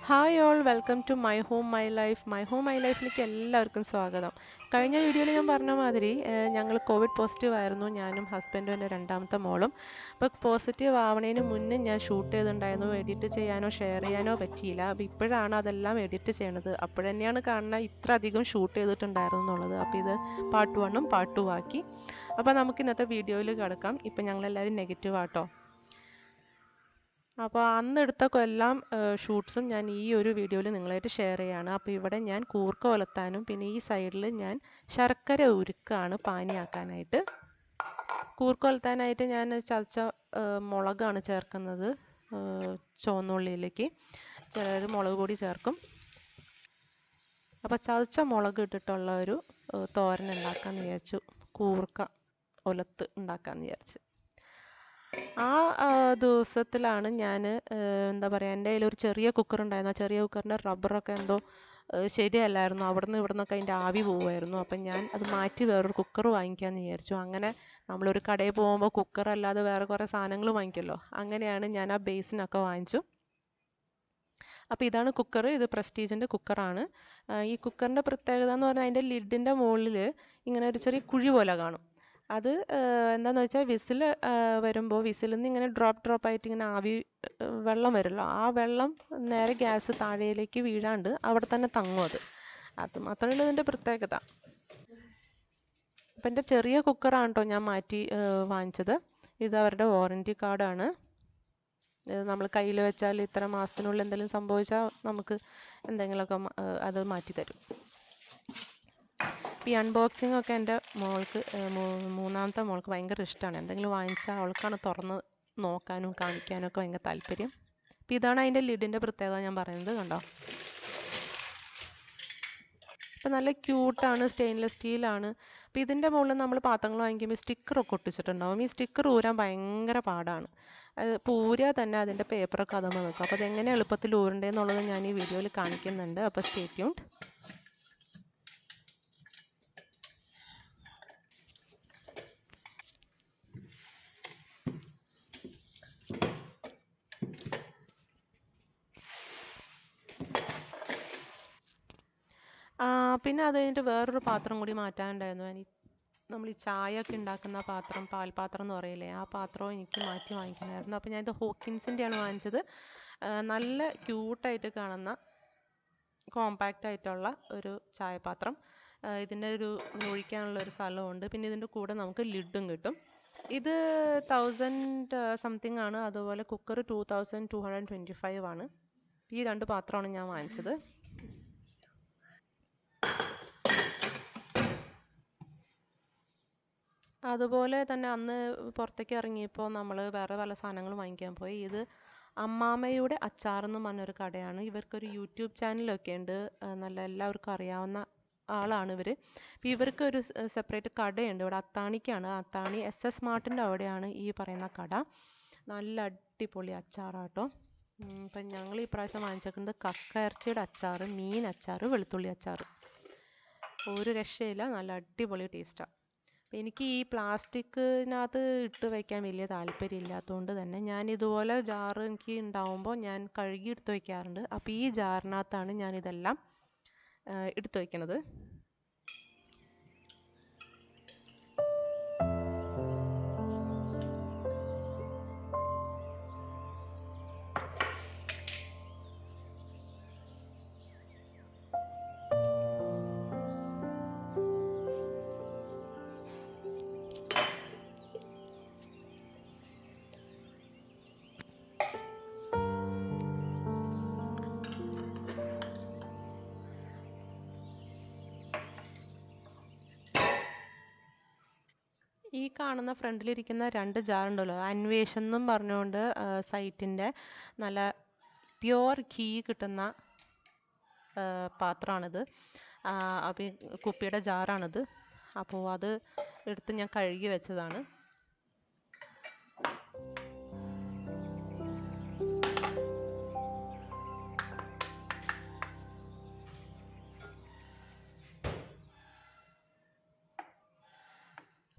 Hi all welcome to my home my life ലൈഫിലേക്ക് എല്ലാവർക്കും സ്വാഗതം. കഴിഞ്ഞ വീഡിയോയിൽ ഞാൻ പറഞ്ഞ മാതിരി ഞങ്ങൾ കോവിഡ് പോസിറ്റീവ് ആയിരുന്നു, ഞാനും ഹസ്ബൻഡും എൻ്റെ രണ്ടാമത്തെ മോളും. അപ്പോൾ പോസിറ്റീവ് ആവണേന് മുന്നേ ഞാൻ ഷൂട്ട് ചെയ്തിട്ടുണ്ടായിരുന്നു. എഡിറ്റ് ചെയ്യാനോ ഷെയർ ചെയ്യാനോ പറ്റിയില്ല. അപ്പോൾ ഇപ്പോഴാണ് അതെല്ലാം എഡിറ്റ് ചെയ്യണത്. അപ്പോഴന്നെയാണ് കാണുന്ന ഇത്ര അധികം ഷൂട്ട് ചെയ്തിട്ടുണ്ടായിരുന്നു എന്നുള്ളത്. അപ്പോൾ ഇത് പാർട്ട് 1ഉം പാർട്ട് 2 ആക്കി. അപ്പോൾ നമുക്ക് ഇന്നത്തെ വീഡിയോയിൽ കിടക്കാം. ഇപ്പം ഞങ്ങളെല്ലാവരും നെഗറ്റീവ് ആട്ടോ. അപ്പോൾ അന്നെടുത്ത എല്ലാം ഷൂട്ട്സും ഞാൻ ഈ ഒരു വീഡിയോയിൽ നിങ്ങളായിട്ട് ഷെയർ ചെയ്യുകയാണ്. അപ്പോൾ ഇവിടെ ഞാൻ കൂർക്ക ഉലത്താനും പിന്നെ ഈ സൈഡിൽ ഞാൻ ശർക്കര ഉരുക്കാണ് പാനിയാക്കാനായിട്ട്. കൂർക്ക ഉലത്താനായിട്ട് ഞാൻ ചതച്ച മുളകാണ് ചേർക്കുന്നത് ചുവന്നുള്ളിയിലേക്ക്. ചിലർ മുളക് പൊടി ചേർക്കും. അപ്പോൾ ചതച്ച മുളക് ഇട്ടിട്ടുള്ള ഒരു തോരൻ ഉണ്ടാക്കാമെന്ന് വിചാരിച്ചു. കൂർക്ക ഉലത്ത് ഉണ്ടാക്കാമെന്ന് വിചാരിച്ചു. ആ ദിവസത്തിലാണ് ഞാൻ എന്താ പറയുക, എൻ്റെ കയ്യിൽ ഒരു ചെറിയ കുക്കർ ഉണ്ടായിരുന്നു. ആ ചെറിയ കുക്കറിൻ്റെ റബ്ബറൊക്കെ എന്തോ ശരിയല്ലായിരുന്നു. അവിടുന്ന് ഇവിടുന്നൊക്കെ അതിൻ്റെ ആവി പോവുമായിരുന്നു. അപ്പം ഞാൻ അത് മാറ്റി വേറൊരു കുക്കർ വാങ്ങിക്കാമെന്ന് വിചാരിച്ചു. അങ്ങനെ നമ്മളൊരു കടയിൽ പോകുമ്പോൾ കുക്കർ അല്ലാതെ വേറെ കുറേ സാധനങ്ങൾ വാങ്ങിക്കുമല്ലോ. അങ്ങനെയാണ് ഞാൻ ആ ബേസിനൊക്കെ വാങ്ങിച്ചു. അപ്പോൾ ഇതാണ് കുക്കർ. ഇത് പ്രസ്റ്റീജിൻ്റെ കുക്കറാണ്. ഈ കുക്കറിൻ്റെ പ്രത്യേകത എന്ന് പറഞ്ഞാൽ അതിൻ്റെ ലിഡിൻ്റെ മുകളിൽ ഇങ്ങനെ ഒരു ചെറിയ കുഴി പോലെ കാണും. അത് എന്താണെന്ന് വെച്ചാൽ വിസിൽ വരുമ്പോൾ വിസിലിൽ നിന്ന് ഇങ്ങനെ ഡ്രോപ്പ് ആയിട്ട് ഇങ്ങനെ ആവി വെള്ളം വരുമല്ലോ, ആ വെള്ളം നേരെ ഗ്യാസ് താഴേലേക്ക് വീഴാണ്ട് അവിടെ തന്നെ തങ്ങും. അത് മാത്രമേ ഇതിൻ്റെ പ്രത്യേകത. അപ്പം എൻ്റെ ചെറിയ കുക്കറാണ് കേട്ടോ ഞാൻ മാറ്റി വാങ്ങിച്ചത്. ഇത് അവരുടെ വാറൻറ്റി കാർഡാണ്. നമ്മൾ കയ്യിൽ വെച്ചാൽ ഇത്ര മാസത്തിനുള്ളിൽ എന്തെങ്കിലും സംഭവിച്ചാൽ നമുക്ക് എന്തെങ്കിലുമൊക്കെ അത് മാറ്റി തരും. ഈ അൺബോക്സിംഗ് ഒക്കെ എൻ്റെ മോൾക്ക്, മൂന്നാമത്തെ മോൾക്ക് ഭയങ്കര ഇഷ്ടമാണ്. എന്തെങ്കിലും വാങ്ങിച്ചാൽ അവൾക്കാണ് തുറന്ന് നോക്കാനും കാണിക്കാനും ഒക്കെ ഭയങ്കര താല്പര്യം. അപ്പം ഇതാണ് അതിൻ്റെ ലിഡിൻ്റെ പ്രത്യേകത ഞാൻ പറയുന്നത്. കണ്ടോ, അപ്പം നല്ല ക്യൂട്ടാണ്, സ്റ്റെയിൻലെസ് സ്റ്റീലാണ്. അപ്പം ഇതിൻ്റെ മുകളിൽ നമ്മൾ പാത്രങ്ങൾ വാങ്ങിക്കുമ്പോൾ സ്റ്റിക്കറൊക്കെ ഒട്ടിച്ചിട്ടുണ്ടാവും. ഈ സ്റ്റിക്കർ ഊരാൻ ഭയങ്കര പാടാണ്. അത് ഊരിയാൽ തന്നെ അതിൻ്റെ പേപ്പറൊക്കെ അതുമ്പോൾ നിൽക്കും. അപ്പോൾ അതെങ്ങനെ എളുപ്പത്തിൽ ഊരണ്ടേന്നുള്ളത് ഞാൻ ഈ വീഡിയോയിൽ കാണിക്കുന്നുണ്ട്. അപ്പോൾ സ്റ്റേ ട്യൂൺഡ്. പിന്നെ അത് കഴിഞ്ഞിട്ട് വേറൊരു പാത്രം കൂടി മാറ്റാനുണ്ടായിരുന്നു. നമ്മൾ ഈ ചായ ഒക്കെ ഉണ്ടാക്കുന്ന പാത്രം, പാൽപാത്രം എന്ന് പറയില്ലേ, ആ പാത്രവും എനിക്ക് മാറ്റി വാങ്ങിക്കണമായിരുന്നു. അപ്പോൾ ഞാനിത് ഹോക്കിൻസിൻ്റെയാണ് വാങ്ങിച്ചത്. നല്ല ക്യൂട്ടായിട്ട് കാണുന്ന കോമ്പാക്റ്റ് ആയിട്ടുള്ള ഒരു ചായപാത്രം. ഇതിൻ്റെ ഒഴിക്കാനുള്ള ഒരു സ്ഥലമുണ്ട്. പിന്നെ ഇതിൻ്റെ കൂടെ നമുക്ക് ലിഡും കിട്ടും. ഇത് 1000 സംതിങ് ആണ്. അതുപോലെ കുക്കർ 2225 ആണ്. ഈ രണ്ട് പാത്രമാണ് ഞാൻ വാങ്ങിച്ചത്. അതുപോലെ തന്നെ അന്ന് പുറത്തേക്ക് ഇറങ്ങിയപ്പോൾ നമ്മൾ വേറെ പല സാധനങ്ങളും വാങ്ങിക്കാൻ പോയി. ഇത് അമ്മാമ്മയുടെ അച്ചാർ എന്ന് പറഞ്ഞൊരു കടയാണ്. ഇവർക്കൊരു യൂട്യൂബ് ചാനലൊക്കെ ഉണ്ട്. നല്ല എല്ലാവർക്കും അറിയാവുന്ന ആളാണ് ഇവർ. അപ്പോൾ ഇവർക്കൊരു സെപ്പറേറ്റ് കടയുണ്ട് ഇവിടെ അത്താണിക്കാണ്. അത്താണി SS മാർട്ടിൻ്റെ അവിടെയാണ് ഈ പറയുന്ന കട. നല്ല അടിപൊളി അച്ചാറാട്ടോ. ഇപ്പം ഞങ്ങൾ ഈ പ്രാവശ്യം വാങ്ങിച്ചേക്കുന്നത് കക്ക ഇറച്ചിയുടെ അച്ചാർ, മീൻ അച്ചാർ, വെളുത്തുള്ളി അച്ചാർ. ഒരു രക്ഷയില്ല, നല്ല അടിപൊളി ടേസ്റ്റാണ്. എനിക്ക് ഈ പ്ലാസ്റ്റിക്കിനകത്ത് ഇട്ട് വയ്ക്കാൻ വലിയ താല്പര്യമില്ലാത്തതുകൊണ്ട് തന്നെ ഞാൻ ഇതുപോലെ ജാറ് എനിക്ക് ഉണ്ടാവുമ്പോൾ ഞാൻ കഴുകി എടുത്ത് വയ്ക്കാറുണ്ട്. അപ്പോൾ ഈ ജാറിനകത്താണ് ഞാനിതെല്ലാം എടുത്ത് വയ്ക്കുന്നത്. ഈ കാണുന്ന ഫ്രണ്ടിലിരിക്കുന്ന 2 ജാറുണ്ടല്ലോ, അന്വേഷൺ എന്നും പറഞ്ഞുകൊണ്ട് സൈറ്റിൻ്റെ നല്ല പ്യുവർ ഘീ കിട്ടുന്ന പാത്രമാണിത്. അപ്പോൾ കുപ്പിയുടെ ജാറാണിത്. അപ്പോൾ അത് എടുത്ത് ഞാൻ കഴുകി വെച്ചതാണ്.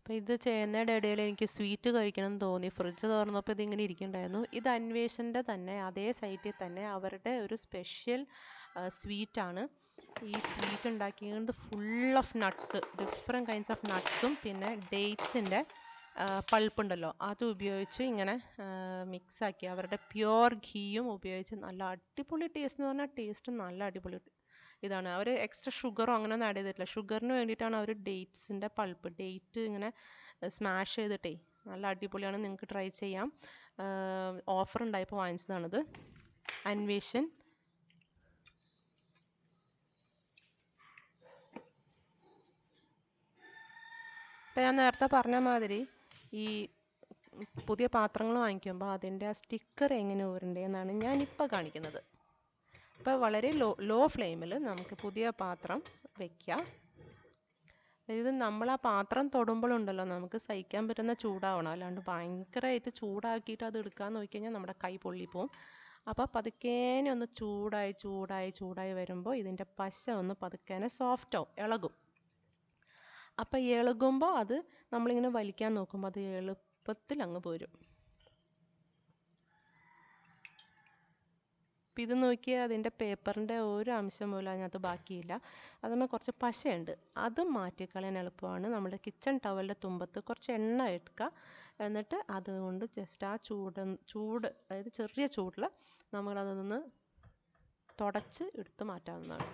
അപ്പോൾ ഇത് ചെയ്യുന്നതിൻ്റെ ഇടയിൽ എനിക്ക് സ്വീറ്റ് കഴിക്കണം എന്ന് തോന്നി. ഫ്രിഡ്ജ് തുറന്നപ്പോൾ ഇതിങ്ങനെ ഇരിക്കുന്നുണ്ടായിരുന്നു. ഇത് അന്വേഷൻ്റെ തന്നെ അതേ സൈറ്റിൽ തന്നെ അവരുടെ ഒരു സ്പെഷ്യൽ സ്വീറ്റാണ്. ഈ സ്വീറ്റ് ഉണ്ടാക്കിയത് full of nuts, different kinds of നട്ട്സും പിന്നെ ഡേറ്റ്സിൻ്റെ പൾപ്പുണ്ടല്ലോ അത് ഉപയോഗിച്ച് ഇങ്ങനെ മിക്സാക്കി അവരുടെ പ്യുവർ ഘീയും ഉപയോഗിച്ച് നല്ല അടിപൊളി ടേസ്റ്റ് എന്ന് പറഞ്ഞാൽ ടേസ്റ്റ് നല്ല അടിപൊളി ഇതാണ്. അവർ എക്സ്ട്രാ ഷുഗറോ അങ്ങനെയൊന്നും ആഡ് ചെയ്തിട്ടില്ല. ഷുഗറിന് വേണ്ടിയിട്ടാണ് അവർ ഡേറ്റ്സിൻ്റെ പൾപ്പ് ഡേറ്റ് ഇങ്ങനെ സ്മാഷ് ചെയ്തിട്ടേ നല്ല അടിപൊളിയാണ്. നിങ്ങൾക്ക് ട്രൈ ചെയ്യാം. ഓഫർ ഉണ്ടായപ്പോൾ വാങ്ങിച്ചതാണിത്. അന്വേഷൻ ഇപ്പം ഞാൻ നേരത്തെ പറഞ്ഞ മാതിരി ഈ പുതിയ പാത്രങ്ങൾ വാങ്ങിക്കുമ്പോൾ അതിൻ്റെ ആ സ്റ്റിക്കർ എങ്ങനെ ഊരണ്ടേന്നാണ് ഞാനിപ്പോൾ കാണിക്കുന്നത്. അപ്പോൾ വളരെ ലോ ഫ്ലെയിമിൽ നമുക്ക് പുതിയ പാത്രം വയ്ക്കാം. ഇത് നമ്മൾ ആ പാത്രം തൊടുമ്പോഴുണ്ടല്ലോ നമുക്ക് സഹിക്കാൻ പറ്റുന്ന ചൂടാവണം, അല്ലാണ്ട് ഭയങ്കരമായിട്ട് ചൂടാക്കിയിട്ട് അത് എടുക്കാൻ നോക്കിക്കഴിഞ്ഞാൽ നമ്മുടെ കൈ പൊള്ളിപ്പോവും. അപ്പോൾ പതുക്കേനെ ഒന്ന് ചൂടായി വരുമ്പോൾ ഇതിൻ്റെ പശ ഒന്ന് പതുക്കേനെ സോഫ്റ്റ് ആവും, ഇളകും. അപ്പോൾ ഇളകുമ്പോൾ അത് നമ്മളിങ്ങനെ വലിക്കാൻ നോക്കുമ്പോൾ അത് എളുപ്പത്തിൽ അങ്ങ് പോരും. അപ്പം ഇത് നോക്കിയാൽ അതിൻ്റെ പേപ്പറിൻ്റെ ഒരു അംശം പോലും അതിനകത്ത് ബാക്കിയില്ല. അതുമ്പോൾ കുറച്ച് പശയുണ്ട്, അത് മാറ്റിക്കളയാൻ എളുപ്പമാണ്. നമ്മുടെ കിച്ചൺ ടവലിൻ്റെ തുമ്പത്ത് കുറച്ച് എണ്ണ എടുക്കുക. എന്നിട്ട് അതുകൊണ്ട് ജസ്റ്റ് ആ ചൂട് അതായത് ചെറിയ ചൂടിൽ നമ്മളതൊന്ന് തുടച്ച് എടുത്ത് മാറ്റാവുന്നതാണ്.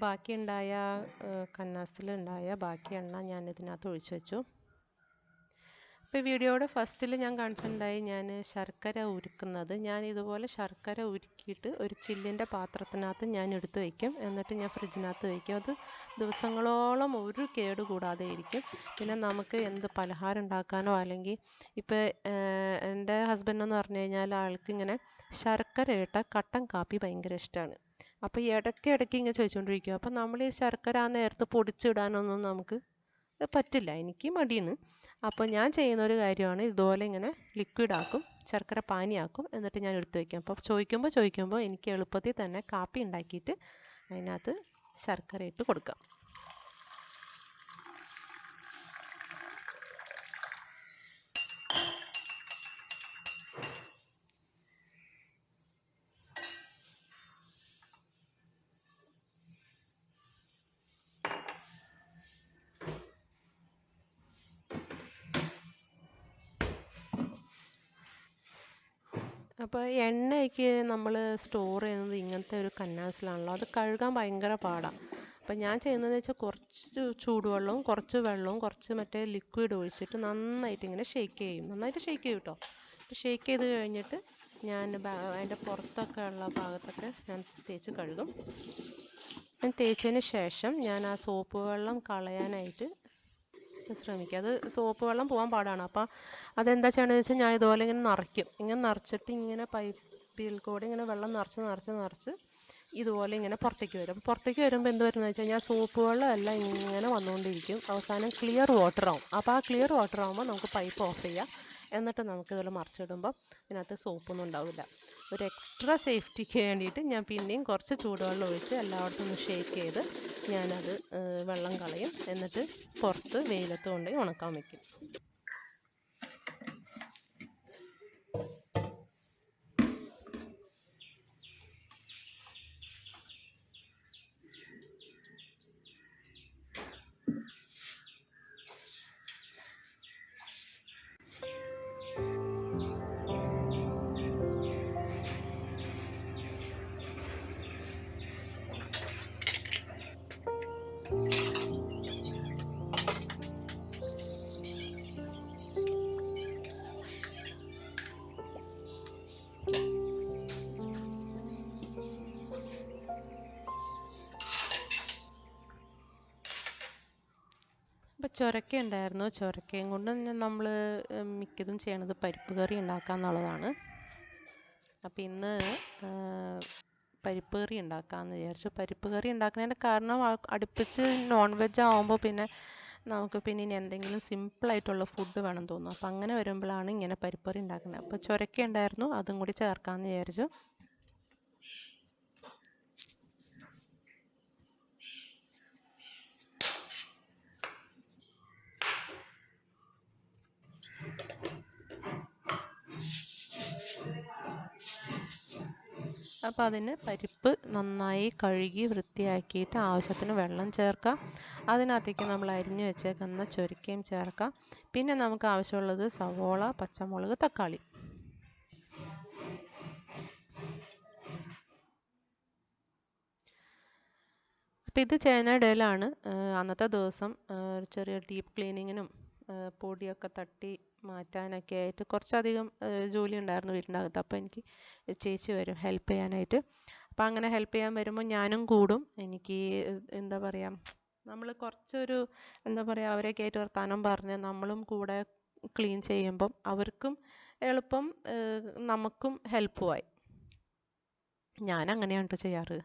ബാക്കിയുണ്ടായ കന്നാസിലുണ്ടായ ബാക്കി എണ്ണ ഞാൻ ഇതിനകത്ത് ഒഴിച്ചു വെച്ചു. ഇപ്പോൾ വീഡിയോയുടെ ഫസ്റ്റിൽ ഞാൻ കാണിച്ചിട്ടുണ്ടായി ഞാൻ ശർക്കര ഉരുക്കുന്നത്. ഞാൻ ഇതുപോലെ ശർക്കര ഉരുക്കിയിട്ട് ഒരു ചില്ലിൻ്റെ പാത്രത്തിനകത്ത് ഞാൻ എടുത്ത് വയ്ക്കും. എന്നിട്ട് ഞാൻ ഫ്രിഡ്ജിനകത്ത് വയ്ക്കും. അത് ദിവസങ്ങളോളം ഒരു കേട് കൂടാതെ ഇരിക്കും. പിന്നെ നമുക്ക് എന്ത് പലഹാരം ഉണ്ടാക്കാനോ അല്ലെങ്കിൽ ഇപ്പോൾ എൻ്റെ ഹസ്ബൻഡെന്ന് പറഞ്ഞു കഴിഞ്ഞാൽ ആൾക്കിങ്ങനെ ശർക്കര ഇട്ട കട്ടൻ കാപ്പി ഭയങ്കര ഇഷ്ടമാണ്. അപ്പോൾ ഇടയ്ക്ക് ഇങ്ങനെ ചോദിച്ചുകൊണ്ടിരിക്കും. അപ്പം നമ്മൾ ഈ ശർക്കര ആ നേരത്ത് പൊടിച്ചിടാനൊന്നും നമുക്ക് പറ്റില്ല, എനിക്ക് മടിയാണ്. അപ്പോൾ ഞാൻ ചെയ്യുന്ന ഒരു കാര്യമാണ് ഇതുപോലെ ഇങ്ങനെ ലിക്വിഡ് ആക്കും, ശർക്കര പാനിയാക്കും, എന്നിട്ട് ഞാൻ എടുത്ത് വയ്ക്കും. അപ്പോൾ ചോദിക്കുമ്പോൾ എനിക്ക് എളുപ്പത്തിൽ തന്നെ കാപ്പി ഉണ്ടാക്കിയിട്ട് അതിനകത്ത് ശർക്കര ഇട്ട് കൊടുക്കാം. അപ്പോൾ എണ്ണയ്ക്ക് നമ്മൾ സ്റ്റോർ ചെയ്യുന്നത് ഇങ്ങനത്തെ ഒരു കന്നാസിലാണല്ലോ, അത് കഴുകാൻ ഭയങ്കര പാടാണ്. അപ്പം ഞാൻ ചെയ്യുന്നതെന്ന് വെച്ചാൽ കുറച്ച് ചൂടുവെള്ളവും കുറച്ച് വെള്ളവും കുറച്ച് മറ്റേ ലിക്വിഡ് ഒഴിച്ചിട്ട് നന്നായിട്ട് ഇങ്ങനെ നന്നായിട്ട് ഷേക്ക് ചെയ്യും കേട്ടോ. ഷേക്ക് ചെയ്ത് കഴിഞ്ഞിട്ട് ഞാൻ അതിൻ്റെ പുറത്തൊക്കെ ഉള്ള ഭാഗത്തൊക്കെ ഞാൻ തേച്ച് കഴുകും. ഞാൻ തേച്ചതിന് ശേഷം ഞാൻ ആ സോപ്പ് വെള്ളം കളയാനായിട്ട് ശ്രമിക്കുക. അത് സോപ്പ് വെള്ളം പോകാൻ പാടാണ്. അപ്പോൾ അതെന്താ ചെയ്യണമെന്ന് വെച്ചാൽ ഞാൻ ഇതുപോലെ ഇങ്ങനെ നിറച്ചിട്ട് ഇങ്ങനെ പൈപ്പിൽ കൂടെ ഇങ്ങനെ വെള്ളം നിറച്ച് ഇതുപോലെ ഇങ്ങനെ പുറത്തേക്ക് വരും. പുറത്തേക്ക് വരുമ്പോൾ എന്ത് വരുന്നത് വെച്ചാൽ ഞാൻ സോപ്പ് വെള്ളം എല്ലാം ഇങ്ങനെ വന്നുകൊണ്ടിരിക്കും. അവസാനം ക്ലിയർ വാട്ടർ ആവും. അപ്പോൾ ആ ക്ലിയർ വാട്ടർ ആകുമ്പോൾ നമുക്ക് പൈപ്പ് ഓഫ് ചെയ്യാം. എന്നിട്ട് നമുക്ക് ഇതുപോലെ മറിച്ചിടുമ്പോൾ ഇതിനകത്ത് സോപ്പൊന്നും ഉണ്ടാവില്ല. ഒരു എക്സ്ട്രാ സേഫ്റ്റിക്ക് വേണ്ടിയിട്ട് ഞാൻ പിന്നെയും കുറച്ച് ചൂടുവെള്ളം ഒഴിച്ച് എല്ലായിടത്തും ഒന്ന് ഷേക്ക് ചെയ്ത് ഞാനത് വെള്ളം കളയും. എന്നിട്ട് പുറത്ത് വെയിലത്ത് കൊണ്ടുപോയി ഉണക്കാൻ വയ്ക്കും. ചൊരക്ക ഉണ്ടായിരുന്നു. ചൊരക്കയും കൊണ്ട് നമ്മൾ മിക്കതും ചെയ്യണത് പരിപ്പ് കറി ഉണ്ടാക്കുക എന്നുള്ളതാണ്. അപ്പം ഇന്ന് പരിപ്പ് കറി ഉണ്ടാക്കാമെന്ന് വിചാരിച്ചു. പരിപ്പ് കറി ഉണ്ടാക്കുന്നതിൻ്റെ കാരണം അടുപ്പിച്ച് നോൺ വെജ് ആകുമ്പോൾ പിന്നെ നമുക്ക് പിന്നെ ഇനി എന്തെങ്കിലും സിമ്പിളായിട്ടുള്ള ഫുഡ് വേണം തോന്നും. അപ്പം അങ്ങനെ വരുമ്പോഴാണ് ഇങ്ങനെ പരിപ്പ് കറി ഉണ്ടാക്കുന്നത്. അപ്പോൾ ചൊരക്ക ഉണ്ടായിരുന്നു, അതും കൂടി ചേർക്കാമെന്ന് വിചാരിച്ചു. അപ്പോൾ അതിന് പരിപ്പ് നന്നായി കഴുകി വൃത്തിയാക്കിയിട്ട് ആവശ്യത്തിന് വെള്ളം ചേർക്കാം. അതിനകത്തേക്ക് നമ്മൾ അരിഞ്ഞു വെച്ചേക്കുന്ന ചൊരക്കയും ചേർക്കാം. പിന്നെ നമുക്ക് ആവശ്യമുള്ളത് സവോള, പച്ചമുളക്, തക്കാളി. അപ്പോൾ ഇത് ചെയ്യുന്നതിനിടയിലാണ് അന്നത്തെ ദിവസം ചെറിയ ഡീപ്പ് ക്ലീനിങ്ങിനും പൊടിയൊക്കെ തട്ടി മാറ്റാനൊക്കെ ആയിട്ട് കുറച്ചധികം ജോലി ഉണ്ടായിരുന്നു വീടിൻ്റെ അകത്ത്. അപ്പോൾ എനിക്ക് ചേച്ചി വരും ഹെൽപ്പ് ചെയ്യാനായിട്ട്. അപ്പോൾ അങ്ങനെ ഹെൽപ്പ് ചെയ്യാൻ വരുമ്പോൾ ഞാനും കൂടും. എനിക്ക് എന്താ പറയുക, നമ്മൾ കുറച്ചൊരു എന്താ പറയുക അവരെയൊക്കെ ആയിട്ട് വർത്താനം പറഞ്ഞ് നമ്മളും കൂടെ ക്ലീൻ ചെയ്യുമ്പം അവർക്കും എളുപ്പം, നമുക്കും ഹെൽപ്പുമായി. ഞാൻ അങ്ങനെയാണ് കേട്ടോ ചെയ്യാറ്.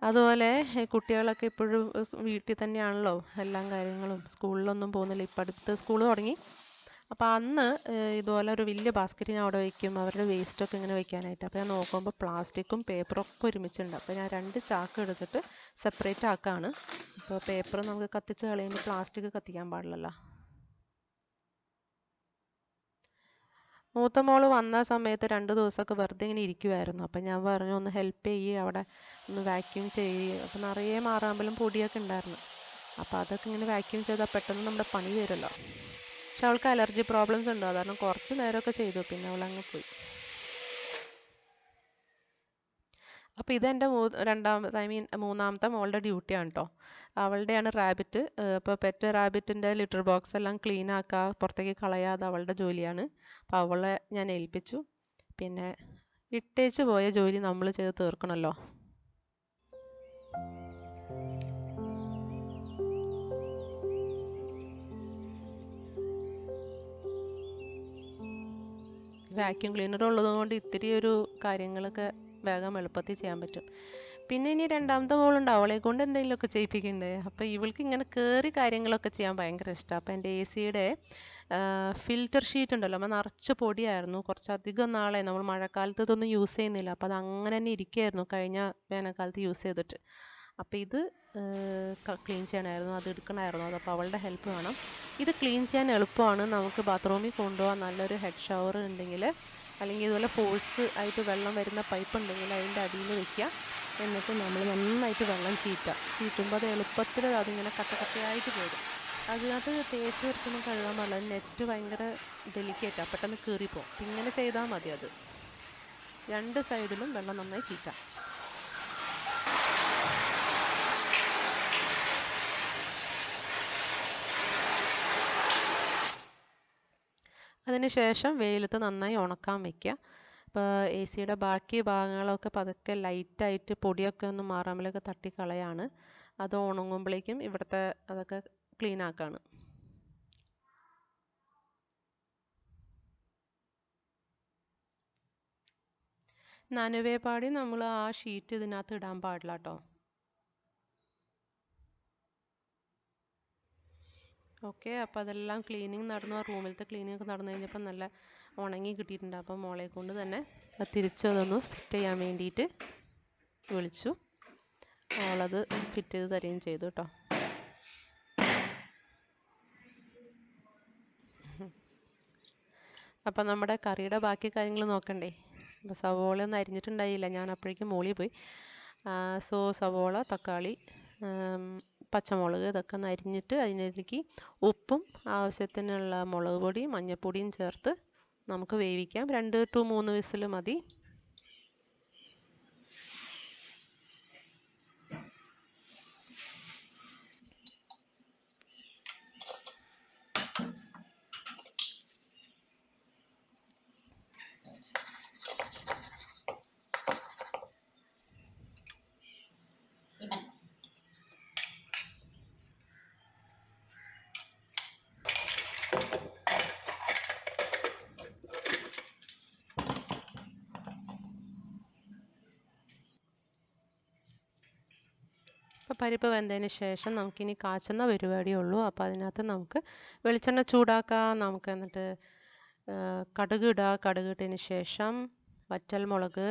അതുപോലെ കുട്ടികളൊക്കെ ഇപ്പോഴും വീട്ടിൽ തന്നെയാണല്ലോ എല്ലാ കാര്യങ്ങളും, സ്കൂളിലൊന്നും പോകുന്നില്ല. ഇപ്പം അടുത്ത് സ്കൂൾ തുടങ്ങി. അപ്പോൾ അന്ന് ഇതുപോലെ ഒരു വലിയ ബാസ്ക്കറ്റ് ഞാൻ അവിടെ വയ്ക്കും, അവരുടെ വേസ്റ്റൊക്കെ ഇങ്ങനെ വയ്ക്കാനായിട്ട്. അപ്പോൾ ഞാൻ നോക്കുമ്പോൾ പ്ലാസ്റ്റിക്കും പേപ്പറും ഒക്കെ ഒരുമിച്ചുണ്ട്. അപ്പോൾ ഞാൻ 2 ചാക്ക് എടുത്തിട്ട് സെപ്പറേറ്റ് ആക്കാണ്. അപ്പോൾ പേപ്പർ നമുക്ക് കത്തിച്ച് കളയുമ്പോൾ പ്ലാസ്റ്റിക് കത്തിക്കാൻ പാടില്ലല്ലോ. മൂത്ത മോള് വന്ന സമയത്ത് 2 ദിവസമൊക്കെ വെറുതെ ഇങ്ങനെ ഇരിക്കുമായിരുന്നു. അപ്പം ഞാൻ പറഞ്ഞു ഒന്ന് ഹെൽപ്പ് ചെയ്യുക, അവിടെ ഒന്ന് വാക്യൂം ചെയ്യുക. അപ്പം നിറയെ മാറാമ്പലും പൊടിയൊക്കെ ഉണ്ടായിരുന്നു. അപ്പോൾ അതൊക്കെ ഇങ്ങനെ വാക്യൂം ചെയ്താൽ പെട്ടെന്ന് നമ്മുടെ പണി വരുമല്ലോ. പക്ഷെ അവൾക്ക് അലർജി പ്രോബ്ലംസ് ഉണ്ട്, കാരണം കുറച്ച് നേരമൊക്കെ ചെയ്തു, പിന്നെ അവളങ്ങ് പോയി. അപ്പോൾ ഇതെൻ്റെ മൂന്നാമത്തെ മോളുടെ ഡ്യൂട്ടിയാണ് കേട്ടോ. അവളുടെയാണ് റാബിറ്റ്. അപ്പോൾ പെറ്റ് റാബിറ്റിൻ്റെ ലിറ്റർ ബോക്സ് എല്ലാം ക്ലീൻ ആക്കുക, പുറത്തേക്ക് കളയാതെ അവളുടെ ജോലിയാണ്. അപ്പോൾ അവളെ ഞാൻ ഏൽപ്പിച്ചു. പിന്നെ ഇട്ടേച്ച് പോയ ജോലി നമ്മൾ ചെയ്ത് തീർക്കണമല്ലോ. വാക്യൂം ക്ലീനർ ഉള്ളതുകൊണ്ട് ഇത്തിരി ഒരു കാര്യങ്ങളൊക്കെ വേഗം എളുപ്പത്തിൽ ചെയ്യാൻ പറ്റും. പിന്നെ ഇനി രണ്ടാമത്തെ മോളുണ്ട്, അവളെ കൊണ്ട് എന്തെങ്കിലുമൊക്കെ ചെയ്യിപ്പിക്കണ്ടേ. അപ്പോൾ ഇവൾക്ക് ഇങ്ങനെ കയറി കാര്യങ്ങളൊക്കെ ചെയ്യാൻ ഭയങ്കര ഇഷ്ടമാണ്. അപ്പോൾ എൻ്റെ AC-യുടെ ഫിൽറ്റർ ഷീറ്റ് ഉണ്ടല്ലോ, അപ്പോൾ നിറച്ച് പൊടിയായിരുന്നു. കുറച്ചധികം നാളെ നമ്മൾ മഴക്കാലത്ത് ഇതൊന്നും യൂസ് ചെയ്യുന്നില്ല. അപ്പോൾ അത് അങ്ങനെ തന്നെ ഇരിക്കുകയായിരുന്നു കഴിഞ്ഞ വേനൽക്കാലത്ത് യൂസ് ചെയ്തിട്ട്. അപ്പോൾ ഇത് ക്ലീൻ ചെയ്യണമായിരുന്നു, അത് എടുക്കണമായിരുന്നു. അപ്പോൾ അവളുടെ ഹെൽപ്പ് വേണം. ഇത് ക്ലീൻ ചെയ്യാൻ എളുപ്പമാണ്. നമുക്ക് ബാത്റൂമിൽ കൊണ്ടുപോകാൻ നല്ലൊരു ഹെഡ് ഷവർ ഉണ്ടെങ്കിൽ, അല്ലെങ്കിൽ ഇതുപോലെ ഫോഴ്സ് ആയിട്ട് വെള്ളം വരുന്ന പൈപ്പ് ഉണ്ടെങ്കിൽ അതിൻ്റെ അടിയിൽ വയ്ക്കുക. എന്നിട്ട് നമ്മൾ നന്നായിട്ട് വെള്ളം ചീറ്റുമ്പോൾ അത് എളുപ്പത്തിൽ അതിങ്ങനെ കട്ടയായിട്ട് പോരും. അതിനകത്ത് തേച്ച് വരച്ചൊന്നും കഴുകാൻ പാടില്ല. നെറ്റ് ഭയങ്കര ഡെലിക്കേറ്റാണ്, പെട്ടെന്ന് കീറിപ്പോവും. ഇങ്ങനെ ചെയ്താൽ മതി. അത് 2 സൈഡിലും വെള്ളം നന്നായി ചീറ്റാം. അതിനുശേഷം വെയിലത്ത് നന്നായി ഉണക്കാൻ വയ്ക്കുക. ഇപ്പോൾ AC-യുടെ ബാക്കി ഭാഗങ്ങളൊക്കെ പതുക്കെ ലൈറ്റായിട്ട് പൊടിയൊക്കെ ഒന്ന് മാറാമലൊക്കെ തട്ടിക്കളയാണ്. അത് ഉണങ്ങുമ്പോഴേക്കും ഇവിടുത്തെ അതൊക്കെ ക്ലീൻ ആക്കാണ്. നനുവേ പാടി നമ്മൾ ആ ഷീറ്റ് ഇതിനകത്ത് ഇടാൻ പാടില്ല കേട്ടോ. ഓക്കെ, അപ്പോൾ അതെല്ലാം ക്ലീനിങ് നടന്നു. ആ റൂമിലത്തെ ക്ലീനിങ് ഒക്കെ നടന്നു കഴിഞ്ഞപ്പോൾ നല്ല ഉണങ്ങി കിട്ടിയിട്ടുണ്ട്. അപ്പം മോളെ കൊണ്ട് തന്നെ തിരിച്ചതൊന്ന് ഫിറ്റ് ചെയ്യാൻ വേണ്ടിയിട്ട് വിളിച്ചു. അവളത് ഫിറ്റ് ചെയ്ത് തരികയും ചെയ്തു കേട്ടോ. അപ്പം നമ്മുടെ കറിയുടെ ബാക്കി കാര്യങ്ങൾ നോക്കണ്ടേ. അപ്പോൾ സവോള ഒന്നും അരിഞ്ഞിട്ടുണ്ടായില്ല, ഞാൻ അപ്പോഴേക്കും മോളിൽ പോയി. സവോള, തക്കാളി, പച്ചമുളക് ഇതൊക്കെ ഒന്ന് അരിഞ്ഞിട്ട് അതിലേക്ക് ഉപ്പും ആവശ്യത്തിനുള്ള മുളക് പൊടിയും മഞ്ഞൾപ്പൊടിയും ചേർത്ത് നമുക്ക് വേവിക്കാം. 2 to 3 വിസിൽ മതി. പരിപ്പ് വെന്തതിന് ശേഷം നമുക്കിനി കാച്ചുന്ന പരിപാടിയേ ഉള്ളൂ. അപ്പോൾ അതിനകത്ത് നമുക്ക് വെളിച്ചെണ്ണ ചൂടാക്കാം. നമുക്ക് എന്നിട്ട് കടുക് ഇടുക. കടുക് ഇട്ടതിന് ശേഷം വറ്റൽമുളക്,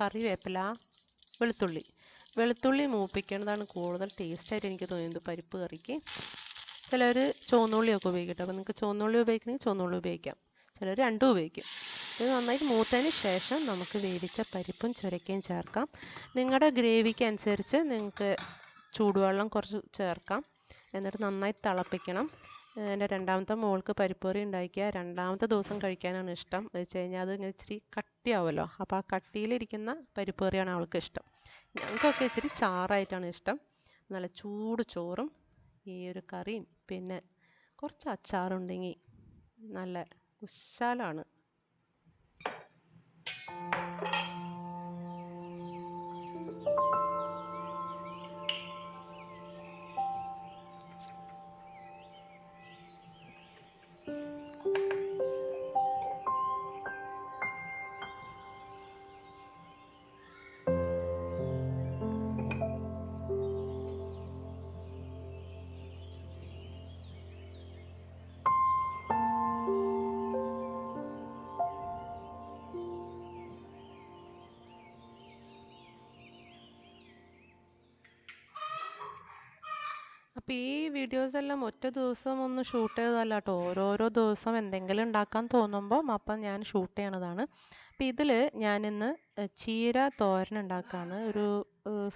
കറിവേപ്പില, വെളുത്തുള്ളി മൂപ്പിക്കുന്നതാണ് കൂടുതൽ ടേസ്റ്റായിട്ട് എനിക്ക് തോന്നിയത് പരിപ്പ് കറിക്ക്. ചിലർ ചുവന്നുള്ളിയൊക്കെ ഉപയോഗിക്കട്ടെ. അപ്പോൾ നിങ്ങൾക്ക് ചുവന്നുള്ളി ഉപയോഗിക്കണമെങ്കിൽ ചുവന്നുള്ളി ഉപയോഗിക്കാം. ചിലർ രണ്ടും ഉപയോഗിക്കും. ഇത് നന്നായിട്ട് മൂത്തതിന് ശേഷം നമുക്ക് വേവിച്ച പരിപ്പും ചുരക്കയും ചേർക്കാം. നിങ്ങളുടെ ഗ്രേവിക്ക് അനുസരിച്ച് നിങ്ങൾക്ക് ചൂടുവെള്ളം കുറച്ച് ചേർക്കാം. എന്നിട്ട് നന്നായി തിളപ്പിക്കണം. എൻ്റെ രണ്ടാമത്തെ മോൾക്ക് പരിപ്പ് കറി ഉണ്ടാക്കിയാൽ രണ്ടാമത്തെ ദിവസം കഴിക്കാനാണ് ഇഷ്ടം. എന്ന് വെച്ച് കഴിഞ്ഞാൽ അത് ഇങ്ങനെ ഇച്ചിരി കട്ടിയാവുമല്ലോ. അപ്പോൾ ആ കട്ടിയിലിരിക്കുന്ന പരിപ്പ് കറിയാണ് അവൾക്ക് ഇഷ്ടം. ഞങ്ങൾക്കൊക്കെ ഇച്ചിരി ചാറായിട്ടാണ് ഇഷ്ടം. നല്ല ചൂട് ചോറും ഈ ഒരു കറിയും പിന്നെ കുറച്ച് അച്ചാറുണ്ടെങ്കിൽ നല്ല കുശാലാണ്. അപ്പോൾ ഈ വീഡിയോസ് എല്ലാം ഒറ്റ ദിവസം ഒന്ന് ഷൂട്ട് ചെയ്തതല്ല കേട്ടോ. ഓരോരോ ദിവസം എന്തെങ്കിലും ഉണ്ടാക്കാൻ തോന്നുമ്പോൾ അപ്പം ഞാൻ ഷൂട്ട് ചെയ്യണതാണ്. അപ്പോൾ ഇതിൽ ഞാനിന്ന് ചീര തോരൻ ഉണ്ടാക്കുകയാണ്. ഒരു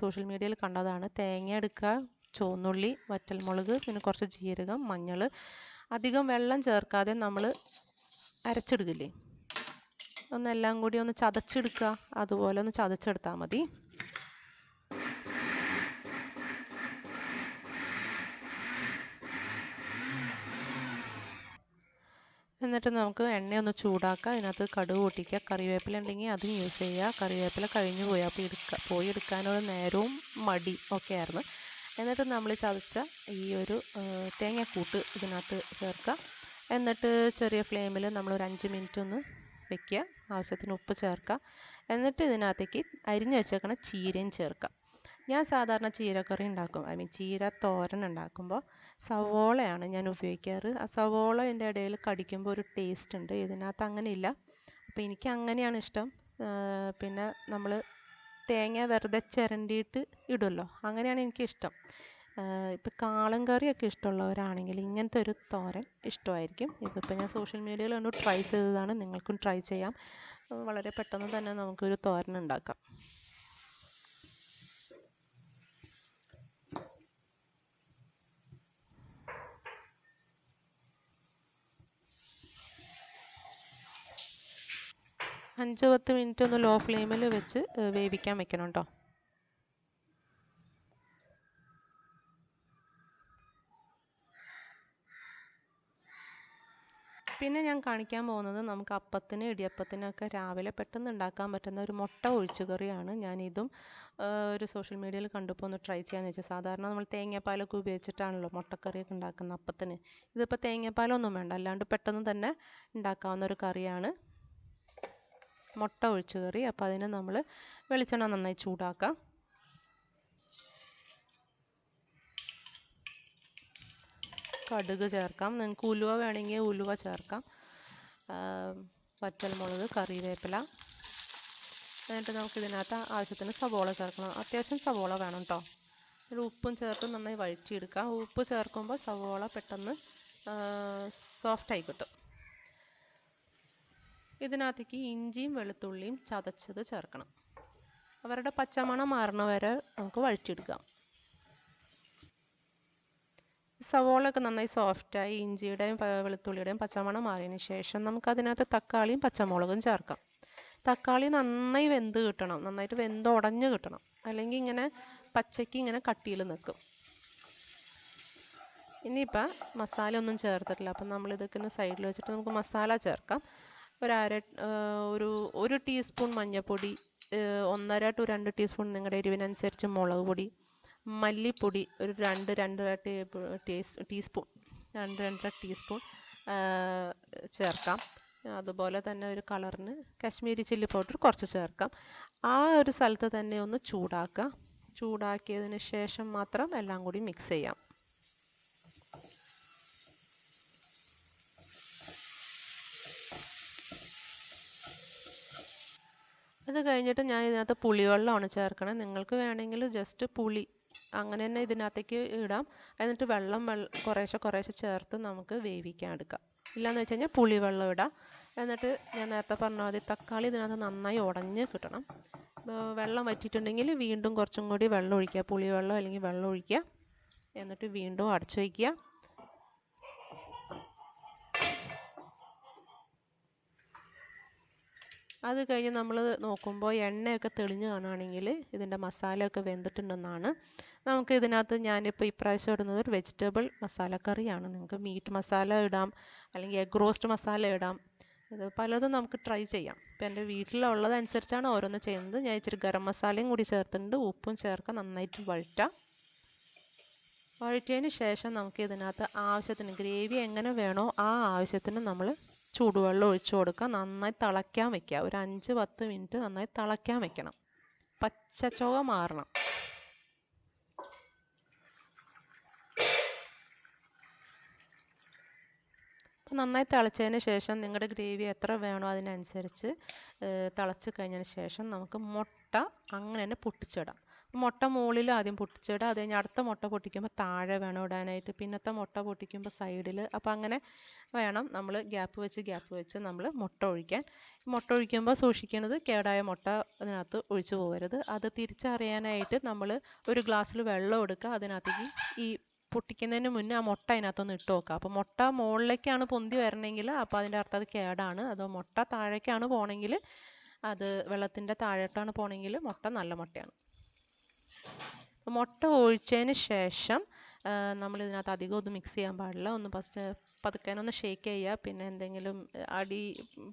സോഷ്യൽ മീഡിയയിൽ കണ്ടതാണ്. തേങ്ങ എടുക്കുക, ചുവന്നുള്ളി, വറ്റൽമുളക്, പിന്നെ കുറച്ച് ജീരകം, മഞ്ഞൾ, അധികം വെള്ളം ചേർക്കാതെ നമ്മൾ അരച്ചെടുക്കില്ലേ, ഒന്നെല്ലാം കൂടി ഒന്ന് ചതച്ചെടുക്കുക. അതുപോലെ ഒന്ന് ചതച്ചെടുത്താൽ മതി. എന്നിട്ട് നമുക്ക് എണ്ണയൊന്ന് ചൂടാക്കാം. അതിനകത്ത് കടുക് പൊട്ടിക്കുക. കറിവേപ്പില ഉണ്ടെങ്കിൽ അതും യൂസ് ചെയ്യുക. കറിവേപ്പില കഴിഞ്ഞു പോയി, അപ്പോൾ എടുക്കാനുള്ള നേരവും മടി ഒക്കെ ആയിരുന്നു. എന്നിട്ട് നമ്മൾ ചതച്ച ഈ ഒരു തേങ്ങാക്കൂട്ട് ഇതിനകത്ത് ചേർക്കുക. എന്നിട്ട് ചെറിയ ഫ്ലെയിമിൽ നമ്മളൊരു 5 മിനിറ്റ് ഒന്ന് വെക്കുക. ആവശ്യത്തിന് ഉപ്പ് ചേർക്കുക. എന്നിട്ട് ഇതിനകത്തേക്ക് അരിഞ്ഞു വെച്ചേക്കണ ചീരയും ചേർക്കുക. ഞാൻ സാധാരണ ചീരക്കറി ഉണ്ടാക്കും, ചീര തോരൻ ഉണ്ടാക്കുമ്പോൾ സവോളയാണ് ഞാൻ ഉപയോഗിക്കാറ്. ആ സവോള ഇടയിൽ കടിക്കുമ്പോൾ ഒരു ടേസ്റ്റ് ഉണ്ട്. ഇതിനകത്ത് അങ്ങനെയില്ല. അപ്പോൾ എനിക്ക് അങ്ങനെയാണ് ഇഷ്ടം. പിന്നെ നമ്മൾ തേങ്ങ വെറുതെ ചിരണ്ടിയിട്ട് ഇടുമല്ലോ, അങ്ങനെയാണ് എനിക്കിഷ്ടം. ഇപ്പം കാളൻ കറിയൊക്കെ ഇഷ്ടമുള്ളവരാണെങ്കിൽ ഇങ്ങനത്തെ ഒരു തോരൻ ഇഷ്ടമായിരിക്കും. ഇതിപ്പോൾ ഞാൻ സോഷ്യൽ മീഡിയയിൽ ഒന്ന് ട്രൈ ചെയ്തതാണ്. നിങ്ങൾക്കും ട്രൈ ചെയ്യാം. വളരെ പെട്ടെന്ന് തന്നെ നമുക്കൊരു തോരൻ ഉണ്ടാക്കാം. അഞ്ച് 10 മിനിറ്റ് ഒന്ന് ലോ ഫ്ലെയിമിൽ വെച്ച് വേവിക്കാൻ വെക്കണം കേട്ടോ. പിന്നെ ഞാൻ കാണിക്കാൻ പോകുന്നത് നമുക്ക് അപ്പത്തിന് ഇടിയപ്പത്തിനൊക്കെ രാവിലെ പെട്ടെന്ന് ഉണ്ടാക്കാൻ പറ്റുന്ന ഒരു മുട്ട ഒഴിച്ചു കറിയാണ്. ഞാനിതും ഒരു സോഷ്യൽ മീഡിയയിൽ കണ്ടപ്പോൾ ഒന്ന് ട്രൈ ചെയ്യാമെന്ന് വെച്ചു. സാധാരണ നമ്മൾ തേങ്ങാപ്പാലൊക്കെ ഉപയോഗിച്ചിട്ടാണല്ലോ മുട്ടക്കറിയൊക്കെ ഉണ്ടാക്കുന്ന അപ്പത്തിന്. ഇതിപ്പോൾ തേങ്ങാപ്പാലൊന്നും വേണ്ട, അല്ലാണ്ട് പെട്ടെന്ന് തന്നെ ഉണ്ടാക്കാവുന്ന ഒരു കറിയാണ് മുട്ട ഒഴിച്ചു കറി. അപ്പോൾ അതിന് നമ്മൾ വെളിച്ചെണ്ണ നന്നായി ചൂടാക്കാം. കടുക് ചേർക്കാം. നിങ്ങൾക്ക് ഉലുവ വേണമെങ്കിൽ ഉലുവ ചേർക്കാം. വറ്റൽമുളക്, കറിവേപ്പില. എന്നിട്ട് നമുക്ക് ഇതിനകത്ത് ആവശ്യത്തിന് സവോള ചേർക്കണം. അത്യാവശ്യം സവോള വേണം കേട്ടോ. ഒരു ഉപ്പും ചേർത്ത് നന്നായി വഴറ്റിയെടുക്കാം. ഉപ്പ് ചേർക്കുമ്പോൾ സവോള പെട്ടെന്ന് സോഫ്റ്റായി കിട്ടും. ഇതിനകത്തേക്ക് ഇഞ്ചിയും വെളുത്തുള്ളിയും ചതച്ചത് ചേർക്കണം. അവരുടെ പച്ചമണം മാറണ വരെ നമുക്ക് വഴറ്റിയെടുക്കാം. സവോളയൊക്കെ നന്നായി സോഫ്റ്റായി ഇഞ്ചിയുടെയും വെളുത്തുള്ളിയുടെയും പച്ചമണം മാറിയതിന് ശേഷം നമുക്ക് അതിനകത്ത് തക്കാളിയും പച്ചമുളകും ചേർക്കാം. തക്കാളി നന്നായി വെന്ത് കിട്ടണം, നന്നായിട്ട് വെന്ത് ഉടഞ്ഞ് കിട്ടണം. അല്ലെങ്കിൽ ഇങ്ങനെ പച്ചയ്ക്ക് ഇങ്ങനെ കട്ടിയിൽ നിൽക്കും. ഇനിയിപ്പോൾ മസാല ഒന്നും ചേർത്തിട്ടില്ല. അപ്പം നമ്മളിതൊക്കെ ഒന്ന് സൈഡിൽ വെച്ചിട്ട് നമുക്ക് മസാല ചേർക്കാം. ഒരു ടീസ്പൂൺ മഞ്ഞൾപ്പൊടി, 1.5 to 2 ടീസ്പൂൺ നിങ്ങളുടെ എരിവിനനുസരിച്ച് മുളക് പൊടി, മല്ലിപ്പൊടി ഒരു 2-2.5 ടീസ്പൂൺ ചേർക്കാം. അതുപോലെ തന്നെ ഒരു കളറിന് കാശ്മീരി ചില്ലി പൗഡർ കുറച്ച് ചേർക്കാം. ആ ഒരു സ്ഥലത്ത് തന്നെ ഒന്ന് ചൂടാക്കുക. ചൂടാക്കിയതിന് ശേഷം മാത്രം എല്ലാം കൂടി മിക്സ് ചെയ്യാം. അത് കഴിഞ്ഞിട്ട് ഞാൻ ഇതിനകത്ത് പുളിവെള്ളമാണ് ചേർക്കണത്. നിങ്ങൾക്ക് വേണമെങ്കിൽ ജസ്റ്റ് പുളി അങ്ങനെ തന്നെ ഇതിനകത്തേക്ക് ഇടാം. എന്നിട്ട് വെള്ളം കുറേശ്ശെ ചേർത്ത് നമുക്ക് വേവിക്കാൻ എടുക്കാം. ഇല്ലയെന്ന് വെച്ച് കഴിഞ്ഞാൽ പുളിവെള്ളം ഇടാം. എന്നിട്ട് ഞാൻ നേരത്തെ പറഞ്ഞ മതി തക്കാളി ഇതിനകത്ത് നന്നായി ഉടഞ്ഞ് കിട്ടണം. വെള്ളം വറ്റിയിട്ടുണ്ടെങ്കിൽ വീണ്ടും കുറച്ചും കൂടി വെള്ളം ഒഴിക്കുക, പുളിവെള്ളം അല്ലെങ്കിൽ വെള്ളം ഒഴിക്കുക. എന്നിട്ട് വീണ്ടും അടച്ചു വയ്ക്കുക. അത് കഴിഞ്ഞ് നമ്മൾ നോക്കുമ്പോൾ എണ്ണയൊക്കെ തെളിഞ്ഞ് കാണുകയാണെങ്കിൽ ഇതിൻ്റെ മസാലയൊക്കെ വെന്തിട്ടുണ്ടെന്നാണ്. നമുക്ക് ഇതിനകത്ത് ഞാനിപ്പോൾ ഇപ്രാവശ്യം ഇടുന്നത് ഒരു വെജിറ്റബിൾ മസാലക്കറിയാണ്. നിങ്ങൾക്ക് മീറ്റ് മസാല ഇടാം, അല്ലെങ്കിൽ എഗ് റോസ്റ്റ് മസാല ഇടാം. ഇത് പലതും നമുക്ക് ട്രൈ ചെയ്യാം. ഇപ്പം എൻ്റെ വീട്ടിലുള്ളതനുസരിച്ചാണ് ഓരോന്ന് ചെയ്യുന്നത്. ഞാൻ ഇച്ചിരി ഗരം മസാലയും കൂടി ചേർത്തിട്ടുണ്ട്. ഉപ്പും ചേർക്കാൻ നന്നായിട്ട് വഴറ്റാം. വഴറ്റിയതിന് ശേഷം നമുക്ക് ഇതിനകത്ത് ആവശ്യത്തിന് ഗ്രേവി എങ്ങനെ വേണോ ആ ആവശ്യത്തിന് നമ്മൾ ചൂടുവെള്ളം ഒഴിച്ചു കൊടുക്കുക. നന്നായി തിളയ്ക്കാൻ വെക്കുക. ഒരു 5-10 മിനിറ്റ് നന്നായി തിളയ്ക്കാൻ വെക്കണം. പച്ചച്ചുവ മാറണം. നന്നായി തിളച്ചതിന് ശേഷം നിങ്ങളുടെ ഗ്രേവി എത്ര വേണോ അതിനനുസരിച്ച് തിളച്ച് കഴിഞ്ഞതിന് ശേഷം നമുക്ക് മുട്ട അങ്ങനെ തന്നെ പൊട്ടിച്ചിടാം. മുട്ട മുകളിൽ ആദ്യം പൊട്ടിച്ചിടുക. അത് കഴിഞ്ഞ് അടുത്ത മുട്ട പൊട്ടിക്കുമ്പോൾ താഴെ വേണം ഇടാനായിട്ട്. പിന്നത്തെ മുട്ട പൊട്ടിക്കുമ്പോൾ സൈഡിൽ. അപ്പോൾ അങ്ങനെ വേണം നമ്മൾ ഗ്യാപ്പ് വെച്ച് നമ്മൾ മുട്ട ഒഴിക്കാൻ. മുട്ട ഒഴിക്കുമ്പോൾ സൂക്ഷിക്കുന്നത് കേടായ മുട്ട അതിനകത്ത് ഒഴിച്ചു പോകരുത്. അത് തിരിച്ചറിയാനായിട്ട് നമ്മൾ ഒരു ഗ്ലാസ്സിൽ വെള്ളം എടുക്കുക. അതിനകത്തേക്ക് ഈ പൊട്ടിക്കുന്നതിന് മുന്നേ ആ മുട്ട അതിനകത്തൊന്ന് ഇട്ട് നോക്കുക. അപ്പോൾ മുട്ട മുകളിലേക്കാണ് പൊന്തി വരണമെങ്കിൽ അപ്പോൾ അതിൻ്റെ അർത്ഥം അത് കേടാണ്. അതോ മുട്ട താഴേക്കാണ് പോകണമെങ്കിൽ, അത് വെള്ളത്തിൻ്റെ താഴോട്ടാണ് പോകണമെങ്കിൽ മുട്ട നല്ല മുട്ടയാണ്. മുട്ട ഒഴിച്ചതിന് ശേഷം നമ്മൾ ഇതിനകത്ത് അധികം ഒന്നും മിക്സ് ചെയ്യാൻ പാടില്ല. ഒന്ന് പതുക്കെ ഒന്ന് ഷേക്ക് ചെയ്യുക. പിന്നെ എന്തെങ്കിലും അടി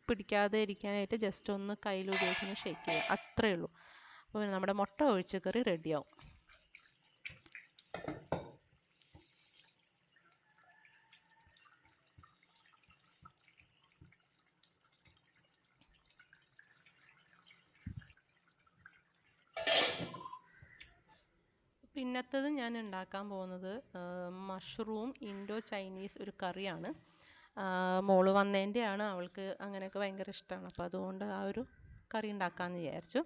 പിടിക്കാതെ ഇരിക്കാനായിട്ട് ജസ്റ്റ് ഒന്ന് കയ്യിൽ ഉപയോഗിച്ചൊന്ന് ഷേക്ക് ചെയ്യുക. അത്രയേ ഉള്ളൂ. അപ്പോൾ നമ്മുടെ മുട്ട ഒഴിച്ച കറി റെഡിയാവും. പിന്നത്തത് ഞാൻ ഉണ്ടാക്കാൻ പോകുന്നത് മഷ്റൂം ഇൻഡോ ചൈനീസ് ഒരു കറിയാണ്. മോള് വന്നതിൻ്റെയാണ്. അവൾക്ക് അങ്ങനെയൊക്കെ ഭയങ്കര ഇഷ്ടമാണ്. അപ്പോൾ അതുകൊണ്ട് ആ ഒരു കറി ഉണ്ടാക്കാമെന്ന് വിചാരിച്ചു.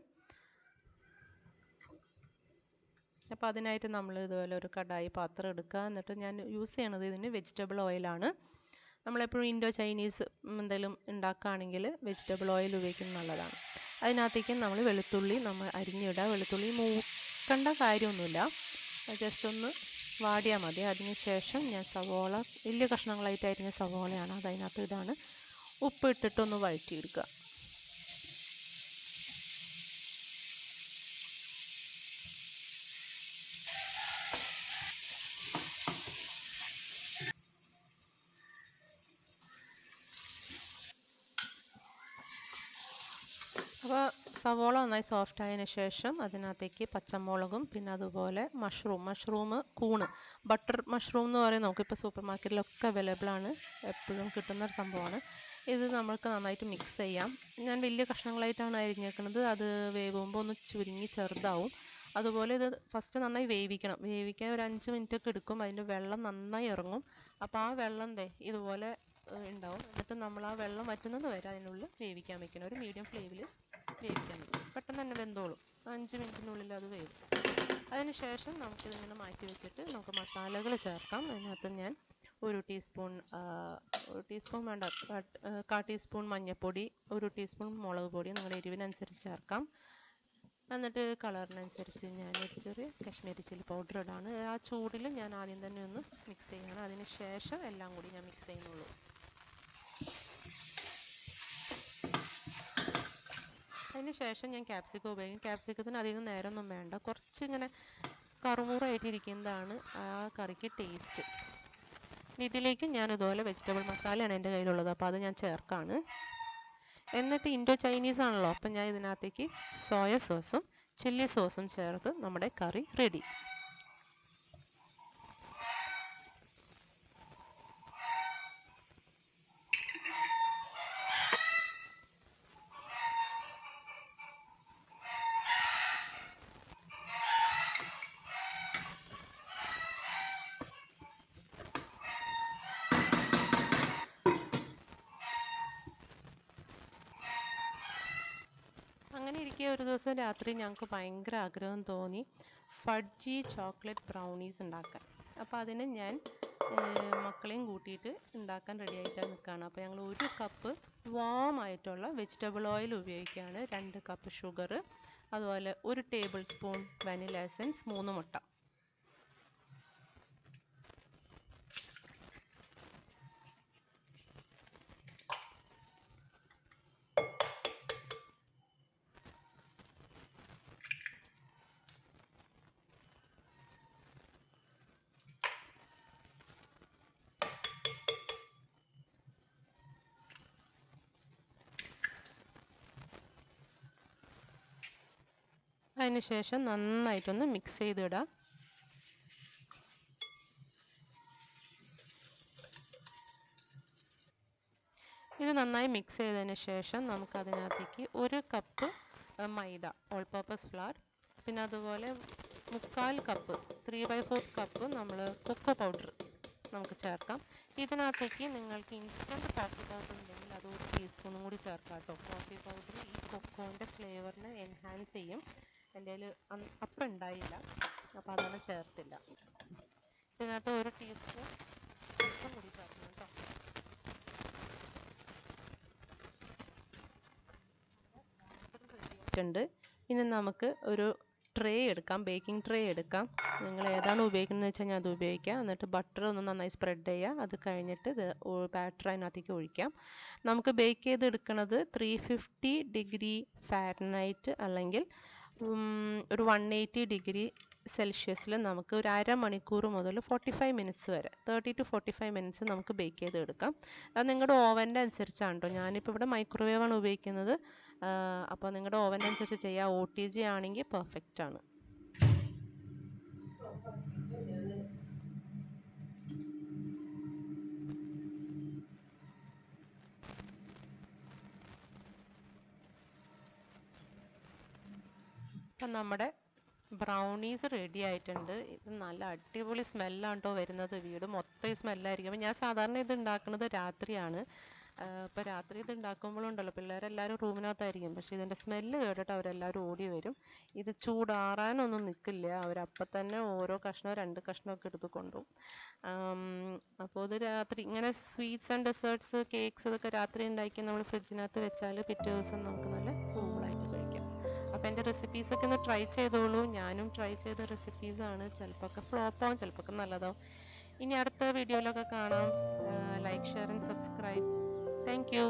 അപ്പോൾ അതിനായിട്ട് നമ്മൾ ഇതുപോലെ ഒരു കടായി പാത്രം എടുക്കുക. എന്നിട്ട് ഞാൻ യൂസ് ചെയ്യണത് ഇതിന് വെജിറ്റബിൾ ഓയിലാണ്. നമ്മളെപ്പോഴും ഇൻഡോ ചൈനീസ് എന്തെങ്കിലും ഉണ്ടാക്കുകയാണെങ്കിൽ വെജിറ്റബിൾ ഓയിൽ ഉപയോഗിക്കുന്നത് നല്ലതാണ്. അതിനകത്തേക്ക് നമ്മൾ വെളുത്തുള്ളി അരിഞ്ഞിടുക. വെളുത്തുള്ളി മൂക്കേണ്ട കാര്യമൊന്നുമില്ല, ജസ്റ്റ് ഒന്ന് വാടിയാൽ മതി. അതിന് ശേഷം ഞാൻ സവോള വലിയ കഷ്ണങ്ങളായിട്ട് അരിഞ്ഞ സവോളയാണ്, അത് അതിനകത്ത് ഇതാണ്. ഉപ്പ് ഇട്ടിട്ടൊന്ന് വഴറ്റിയെടുക്കുക. അപ്പോൾ സവോള നന്നായി സോഫ്റ്റ് ആയതിനു ശേഷം അതിനകത്തേക്ക് പച്ചമുളകും പിന്നെ അതുപോലെ മഷ്റൂം കൂണ് ബട്ടർ മഷ്റൂം എന്ന് പറയും. നമുക്കിപ്പോൾ സൂപ്പർ മാർക്കറ്റിലൊക്കെ അവൈലബിൾ ആണ്, എപ്പോഴും കിട്ടുന്ന ഒരു സംഭവമാണ്. ഇത് നമ്മൾക്ക് നന്നായിട്ട് മിക്സ് ചെയ്യാം. ഞാൻ വലിയ കഷ്ണങ്ങളായിട്ടാണ് അരിഞ്ഞേക്കുന്നത്. അത് വേവുമ്പോൾ ഒന്ന് ചുരുങ്ങി ചെറുതാവും. അതുപോലെ ഇത് ഫസ്റ്റ് നന്നായി വേവിക്കാൻ ഒരു 5 മിനിറ്റ് ഒക്കെ എടുക്കും. അതിൻ്റെ വെള്ളം നന്നായി ഇറങ്ങും. അപ്പോൾ ആ വെള്ളം ഇതുപോലെ ഉണ്ടാവും. എന്നിട്ട് നമ്മൾ ആ വെള്ളം വറ്റുന്നത് വരെ അതിനുള്ളിൽ വേവിക്കാൻ വെക്കണം. ഒരു മീഡിയം ഫ്ലെയിമിൽ വേവിക്കാൻ വെക്കും. പെട്ടെന്ന് തന്നെ വെന്തോളും. 5 മിനിറ്റിനുള്ളിൽ അത് വേവും. അതിന് ശേഷം നമുക്കിതിങ്ങനെ മാറ്റി വെച്ചിട്ട് നമുക്ക് മസാലകൾ ചേർക്കാം. അതിനകത്ത് ഞാൻ ഒരു ടീസ്പൂൺ വേണ്ട, 1/4 ടീസ്പൂൺ മഞ്ഞൾപ്പൊടി, 1 ടീസ്പൂൺ മുളക് പൊടി നിങ്ങളുടെ എരിവിനനുസരിച്ച് ചേർക്കാം. എന്നിട്ട് കളറിനനുസരിച്ച് ഞാൻ ഒരു ചെറിയ കാശ്മീരി ചില്ലി പൗഡർ ഇടാണ്. ആ ചൂടിൽ ഞാൻ ആദ്യം തന്നെ ഒന്ന് മിക്സ് ചെയ്യണം. അതിന് ശേഷം എല്ലാം കൂടി ഞാൻ മിക്സ് ചെയ്യുന്നുള്ളൂ. അതിന് ശേഷം ഞാൻ ക്യാപ്സിക്കം ഉപയോഗിക്കും. ക്യാപ്സിക്കത്തിന് അധികം നേരമൊന്നും വേണ്ട, കുറച്ചിങ്ങനെ കറുമുറായിട്ടിരിക്കുന്നതാണ് ആ കറിക്ക് ടേസ്റ്റ്. ഇതിലേക്ക് ഞാൻ ഇതുപോലെ വെജിറ്റബിൾ മസാലയാണ് എൻ്റെ കയ്യിലുള്ളത്, അപ്പോൾ അത് ഞാൻ ചേർക്കാണ്. എന്നിട്ട് ഇൻഡോ ചൈനീസ് ആണല്ലോ, അപ്പം ഞാൻ ഇതിനകത്തേക്ക് സോയ സോസും ചില്ലി സോസും ചേർത്ത് നമ്മുടെ കറി റെഡി. ഒരു ദിവസം രാത്രി ഞങ്ങൾക്ക് ഭയങ്കര ആഗ്രഹം തോന്നി ഫഡ്ജി ചോക്ലേറ്റ് ബ്രൗണീസ് ഉണ്ടാക്കാൻ. അപ്പോൾ അതിന് ഞാൻ മക്കളെയും കൂട്ടിയിട്ട് ഉണ്ടാക്കാൻ റെഡി ആയിട്ട് നിൽക്കുകയാണ്. അപ്പോൾ ഞങ്ങൾ 1 കപ്പ് വാമായിട്ടുള്ള വെജിറ്റബിൾ ഓയിൽ ഉപയോഗിക്കുകയാണ്, 2 കപ്പ് ഷുഗർ, അതുപോലെ 1 ടേബിൾ സ്പൂൺ വാനില എസൻസ്, 3 മുട്ട. അതിനുശേഷം നന്നായിട്ടൊന്ന് മിക്സ് ചെയ്തിടാം. ഇത് നന്നായി മിക്സ് ചെയ്തതിന് ശേഷം നമുക്കതിനകത്തേക്ക് 1 കപ്പ് മൈദ ഓൾ പർപ്പസ് ഫ്ലവർ, പിന്നെ അതുപോലെ 3/4 കപ്പ് 3/4 കപ്പ് നമ്മൾ കൊക്കോ പൗഡർ നമുക്ക് ചേർക്കാം. ഇതിനകത്തേക്ക് നിങ്ങൾക്ക് ഇൻസ്റ്റൻറ്റ് കോഫി പൗഡർ ഉണ്ടെങ്കിൽ അത് 1 ടീസ്പൂണും കൂടി ചേർക്കാം കേട്ടോ. കോഫി പൗഡർ ഈ കൊക്കോൻ്റെ ഫ്ലേവറിനെ എൻഹാൻസ് ചെയ്യും. എൻ്റെ കയ്യിൽ അപ്പം ഉണ്ടായില്ല, അപ്പോൾ അതാണ് ചേർത്തില്ല. ഇതിനകത്ത് 1 ടീസ്പൂൺ ഉപ്പും കൂടി ചേർക്കണം കേട്ടോ. ഇനി നമുക്ക് ഒരു ട്രേ എടുക്കാം, ബേക്കിംഗ് ട്രേ എടുക്കാം. നിങ്ങൾ ഏതാണ് ഉപയോഗിക്കുന്നത് വെച്ച് കഴിഞ്ഞാൽ അത് ഉപയോഗിക്കാം. എന്നിട്ട് ബട്ടർ ഒന്ന് നന്നായി സ്പ്രെഡ് ചെയ്യുക. അത് കഴിഞ്ഞിട്ട് ഇത് ബാറ്റർ അതിനകത്തേക്ക് ഒഴിക്കാം. നമുക്ക് ബേക്ക് ചെയ്തെടുക്കുന്നത് 350 ഡിഗ്രി ഫാരനൈറ്റ് അല്ലെങ്കിൽ ഒരു 180 ഡിഗ്രി സെൽഷ്യസിൽ നമുക്ക് ഒരു അരമണിക്കൂർ മുതൽ 45 മിനിറ്റ്സ് വരെ 30 to 45 മിനിറ്റ്സ് നമുക്ക് ബേക്ക് ചെയ്തെടുക്കാം. അത് നിങ്ങളുടെ ഓവൻ്റെ അനുസരിച്ചാണ് കേട്ടോ. ഞാനിപ്പോൾ ഇവിടെ മൈക്രോവേവ് ആണ് ഉപയോഗിക്കുന്നത്. അപ്പോൾ നിങ്ങളുടെ ഓവൻ്റെ അനുസരിച്ച് ചെയ്യുക. OTG ആണെങ്കിൽ പെർഫെക്റ്റ് ആണ്. അപ്പം നമ്മുടെ ബ്രൗണീസ് റെഡി ആയിട്ടുണ്ട്. ഇത് നല്ല അടിപൊളി സ്മെല്ലാണ് കേട്ടോ വരുന്നത്. വീട് മൊത്തം ഈ സ്മെല്ലായിരിക്കും. അപ്പം ഞാൻ സാധാരണ ഇത് ഉണ്ടാക്കുന്നത് രാത്രിയാണ്. അപ്പോൾ രാത്രി ഇത് ഉണ്ടാക്കുമ്പോഴുണ്ടല്ലോ പിള്ളേരെല്ലാവരും റൂമിനകത്തായിരിക്കും. പക്ഷേ ഇതിൻ്റെ സ്മെല്ല് കേട്ടിട്ട് അവരെല്ലാവരും ഓടി വരും. ഇത് ചൂടാറാനൊന്നും നിൽക്കില്ല. അവരപ്പം തന്നെ ഓരോ കഷ്ണമോ 2 കഷ്ണമൊക്കെ എടുത്ത് കൊണ്ടുപോകും. അപ്പോൾ ഇത് രാത്രി ഇങ്ങനെ സ്വീറ്റ്സ് ആൻഡ് ഡെസേർട്ട്സ്, കേക്ക്സ് ഇതൊക്കെ രാത്രി ഉണ്ടാക്കി നമ്മൾ ഫ്രിഡ്ജിനകത്ത് വെച്ചാൽ പിറ്റേ ദിവസം നമുക്ക് നല്ല കൂളായിട്ട് കഴിക്കാം. അപ്പോൾ എൻ്റെ റെസിപ്പീസൊക്കെ ഒന്ന് ട്രൈ ചെയ്തോളൂ. ഞാനും ട്രൈ ചെയ്ത റെസിപ്പീസാണ്. ചിലപ്പോൾ ഒക്കെ ഫ്ലോപ്പ് ആവും, ചിലപ്പോൾ ഒക്കെ നല്ലതാവും. ഇനി അടുത്ത വീഡിയോയിലൊക്കെ കാണാം. Like, share and subscribe. Thank you.